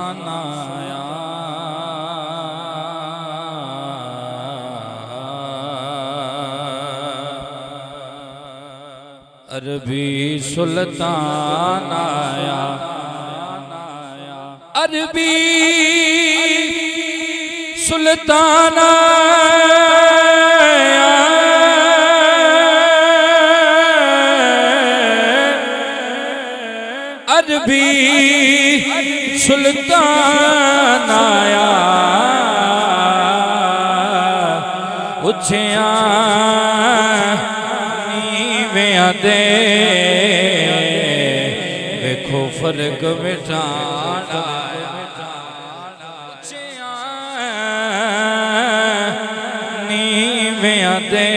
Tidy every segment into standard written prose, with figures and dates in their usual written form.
آیا عربی سلطان آیا عربی سلطان آیا عربی سلطان آیا اچھیاں نیویاں دے ویکھو فرق مٹانا اچھیاں نیویاں دے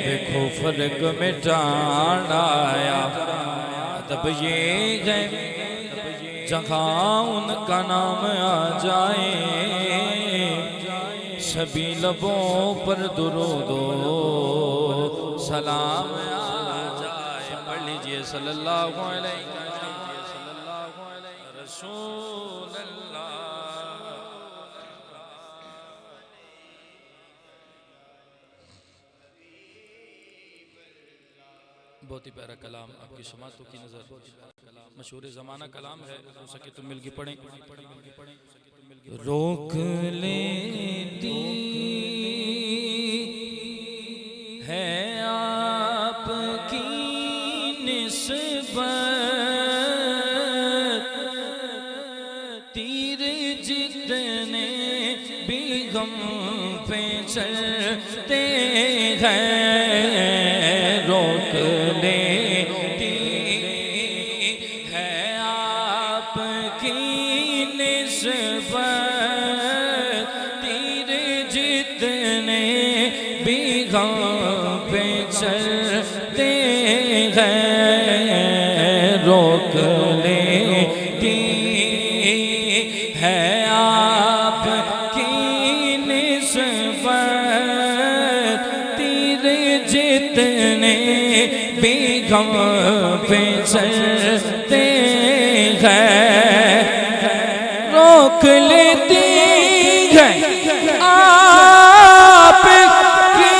ویکھو فرق مٹانا آیا تب یہ ہے جہاں ان کا نام آ جائے سبھی لبوں پر درود و سلام آ جائے پڑھ لیجئے صلی اللہ علیہ رسول اللہ بہت ہی پیارا کلام آپ کی سماعتوں کی نظر مشہور زمانہ کلام ہے ہو سکے تو مل کے پڑھیں روک لیتی ہے آپ کی نسبت تیر جتنے بھی غم پہ چلتے ہیں روک لیتی ہے آپ کی نسبت تیر جتنے بھی غم پہ چلتے ہیں روک لیتی ہے آپ کی نسبت تیر جتنے بھی غم پہ چلتے ہیں روک لیتی ہے آپ کی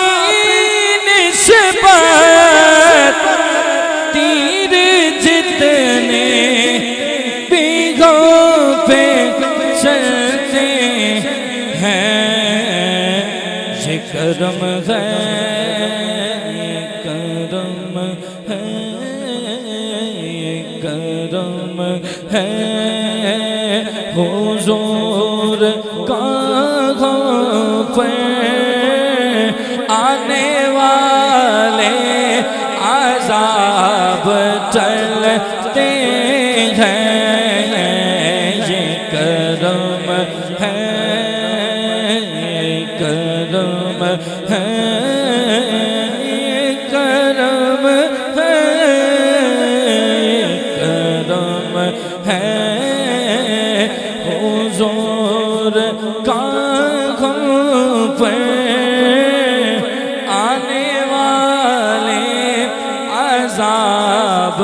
نسبت تیر جتنے بھی غم پہ چلتے ہیں یہ کرم ہے کرم ہے کرم ہے حضور کا غفر آنے والے عذاب ٹلتے ہیں یہ کرم ہے کرم ہے کرم ہے کرم ہے حضور کا غفر آنے والے عذاب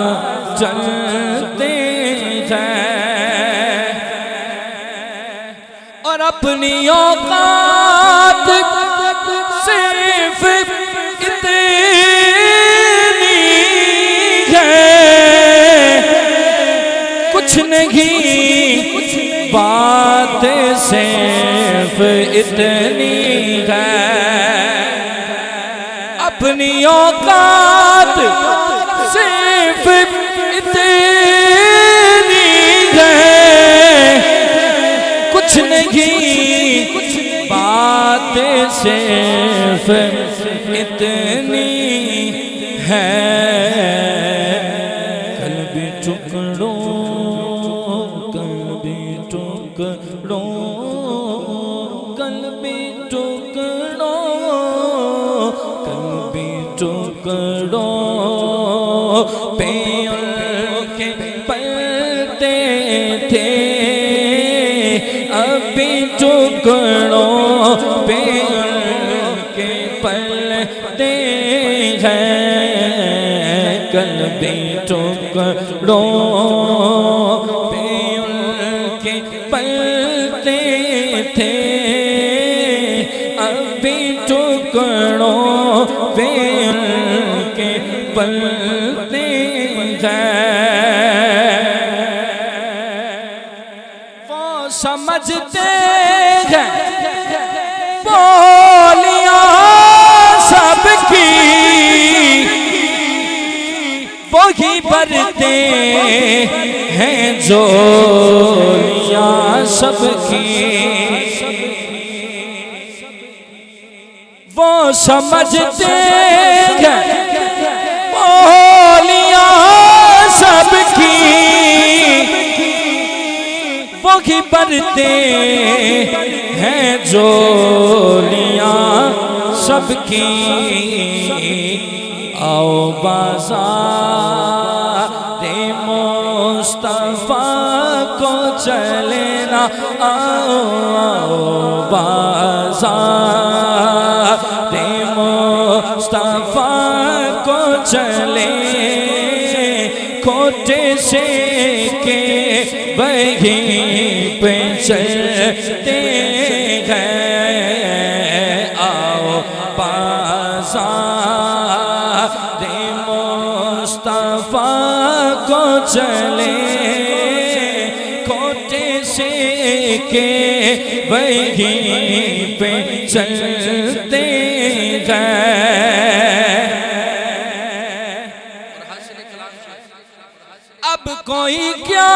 چلتے ہیں اور اپنی اوقات صرف اتنی ہے کچھ نہیں بات صرف اتنی ہے اپنی اوقات صرف اتنی ہے کچھ نہیں بات صرف اتنی ہے قلبی ٹکڑوں قلبی ٹکڑوں قلبی ٹکڑوں قلبی ٹکڑوں پہ ان کے پلتے تھے ابھی ٹکڑوں پہ ان کے پلتے ہیں قلبی ٹکڑوں پہ پہ ان کے پلتے ہیں، وہ سمجھتے ہیں بولیاں سب کی، وہی بھرتے ہیں جولیاں سب کی، وہ سمجھتے ہیں بولیاں سب کی، وہی بھرتے ہیں جولیاں سب کی۔ آؤ بازار مصطفیٰ کو چلے نا، آؤ بازار مصطفیٰ کو چلے، کھوٹے سے کے وہیں پہ چلتے ہیں، آؤ بازار مصطفیٰ کو چلے، کھوٹے سے کے وہیں پہ چلتے ہیں۔ اب کوئی کیا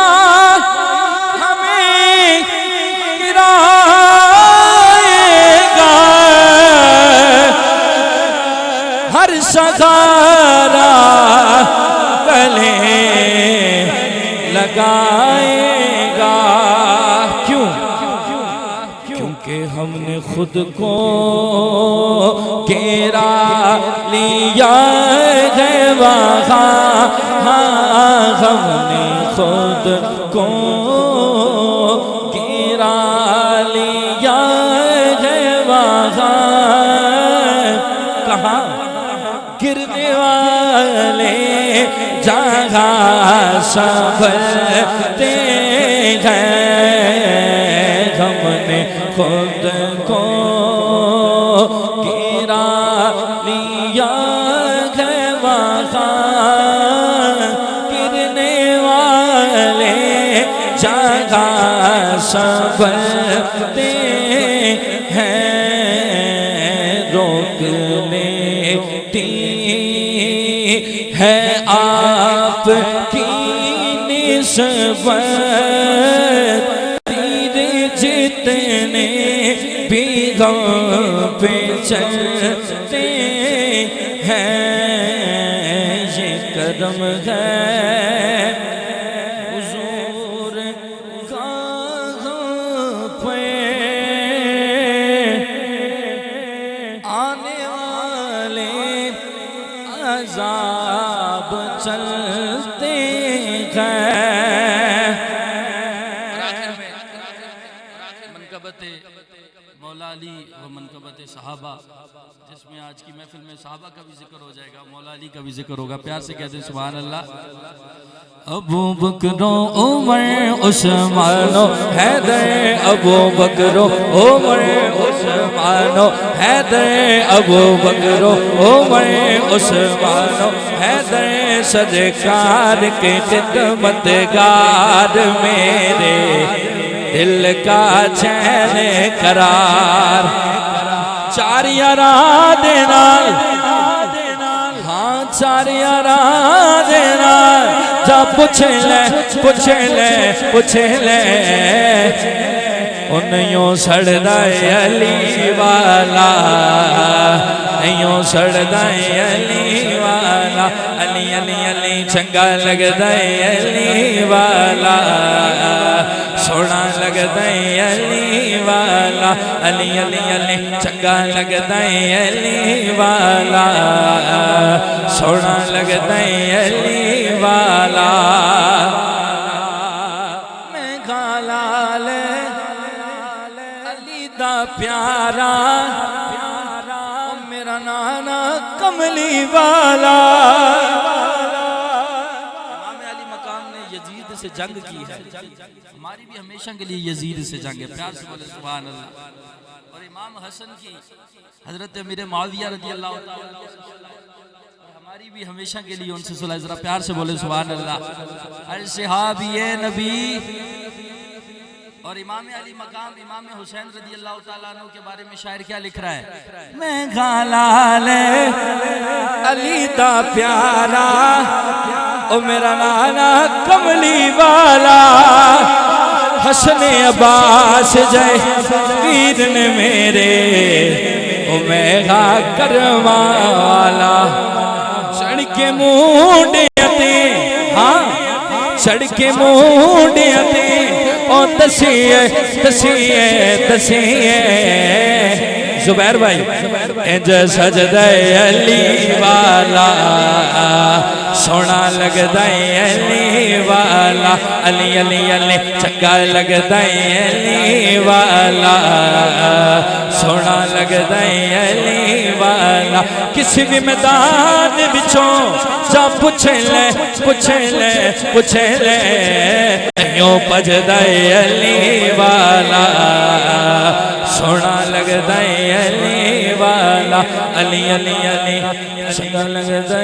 ہمیں گرائے گا، ہر سہارا گلے لگائے گا، کیوں؟ کیونکہ ہم نے خود کو گرا لیا ہے وہاں، ہم نے خود کو گرا لیا ہے وہاں، کہاں؟ گرنے والے جہاں سنبھلتے ہیں، ہم نے خود کو گرا لیا ہے وہاں، گرنے والے جگہ سنبھلتے ہیں، روکنے ہے آپ کی نسبت، تیر جتنے بھی غم پہ چلتے ہیں، یہ کرم ہے حضور گاہ پہ آنے والے عذاب چلتے ہیں۔ منقبت مولا علی و منقبت صحابہ، جس میں آج کی محفل میں صحابہ کا بھی ذکر ہو جائے گا، مولا علی کا بھی ذکر ہوگا، پیار سے کہتے ہیں سبحان اللہ۔ ابو بکر و عمر عثمان و حیدر، ابو بکر و عمر عثمان و حیدر، ابو بکر و عمر عثمان و حیدر، سرکار کے خدمتگار، میرے دل کا چین قرار، چار یارا دینا، ہاں چار یارا دینا، جا پوچھ لے پوچھ لے پوچھ لے، انہوں سڑدائے علی والا، انہوں سڑدائے علی والا، علی علی علی چنگا لگدائے علی والا، سونا لگدائے علی والا، علی علی علی چنگا لگدائے علی والا، سونا لگدائے علی والا، میں گالال علی دا پیارا، میرا نانا کملی والا۔ امام علی مقام نے یزید سے جنگ کی ہے، ہماری بھی ہمیشہ کے لیے یزید سے جنگ ہے، پیار سے بولے سبحان اللہ۔ اور امام حسن کی حضرت امیر معاویہ رضی اللہ تعالیٰ عنہ سے صلح، اور ہماری بھی ہمیشہ کے لیے ان سے صلح، ذرا پیار سے بولے سبحان اللہ۔ الصحابی نبی اور امام علی مقام امام حسین رضی اللہ تعالیٰ عنہ کے بارے میں شاعر کیا لکھ رہا ہے؟ میں غلال علی دا پیارا، او میرا نانا کملی والا، حسن عباس جائے ویر نے میرے، او میغا کرما والا، چڑھ کے مونڈیاں ہاں چڑھ کے مونڈیاں او دسیے دسیے دسیے زبیر بھائی انج سجدہ علی والا سونا لگدا علی والا، علی علی علی چنگا لگدا علی والا، سونا لگدا علی والا، کسی بھی میدان وچوں جا پوچھ لے پوچھ لے پوچھ لے، یوں بجدا علی والا، سونا لگدا علی والا، علی علی علی چنگا لگدا